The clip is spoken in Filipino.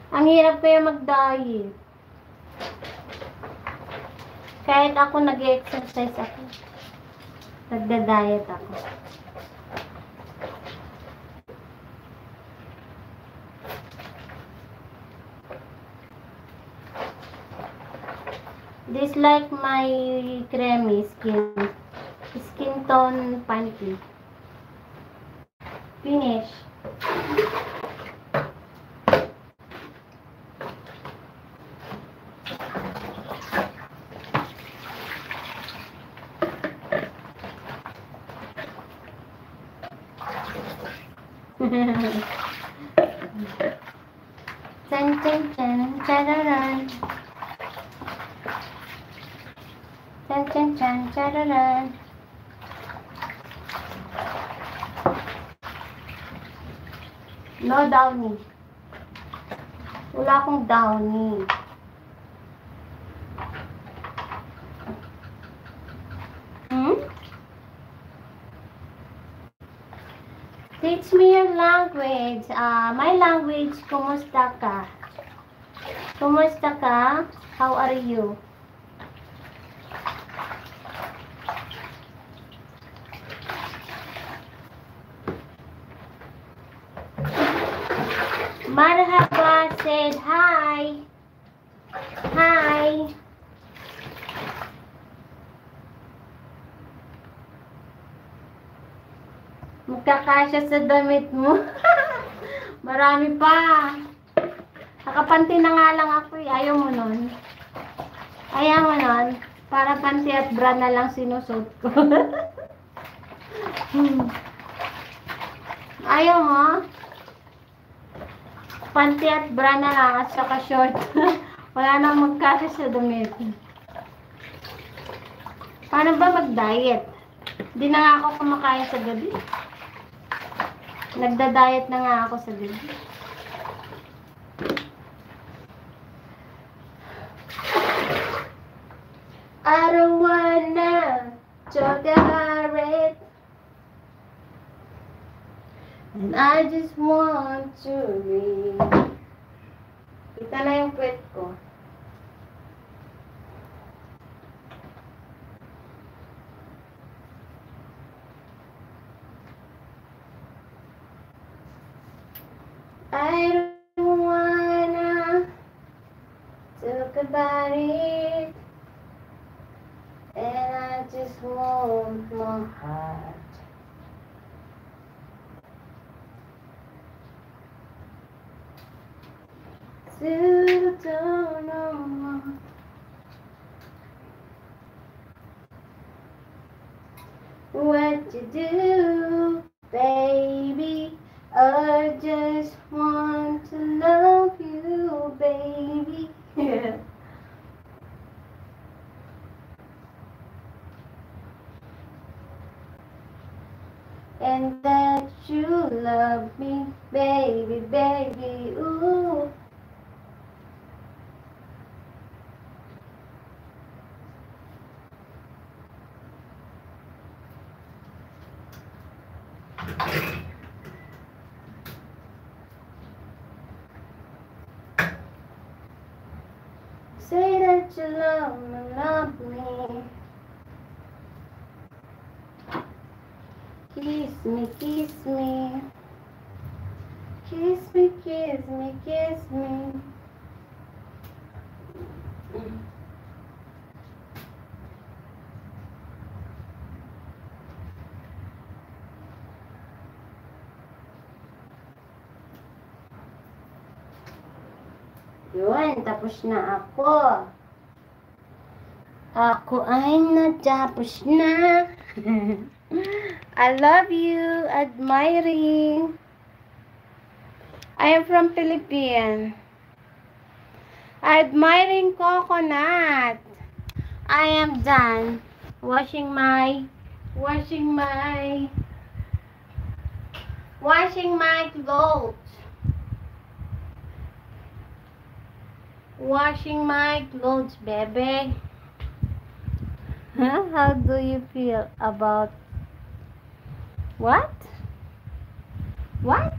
Ang hirap kaya mag-diet. Kahit ako nag-exercise ako. Nagda-diet ako. This like my creamy skin tone panty. Finish. Chan chan chan chararan. Chan chan chan chararan. No downy. Wala akong downy. Teach me your language. My language, kumusta ka? Kumusta ka? How are you? Marhaba said hi. Hi. Magkakasya sa damit mo. Marami pa. Nakapanty na nga lang ako eh. Ayaw mo nun. Ayaw mo nun. Para panty at bra na lang sinusot ko. Ayaw mo? Panty at bra na lang at saka short. Wala nang magkasya sa damit. Paano ba mag-diet? Hindi na nga ako kumakain sa gabi. Nagda-diet na nga ako sa gabi. I don't wanna talk about it, and I just want to read. Kita na yung kwet ko. I don't wanna talk about it, and I just want my heart to don't know what you do, baby. I just want to love you, baby. And that you love me, baby, baby, ooh. Say that you love me. Kiss me, kiss me. Kiss me, kiss me, kiss me. Yun, tapos na ako. Ako ay natapos na. I love you, admiring. I am from Philippines. Admiring coconut. I am done washing my clothes. Washing my clothes, baby. Huh? How do you feel about what? What?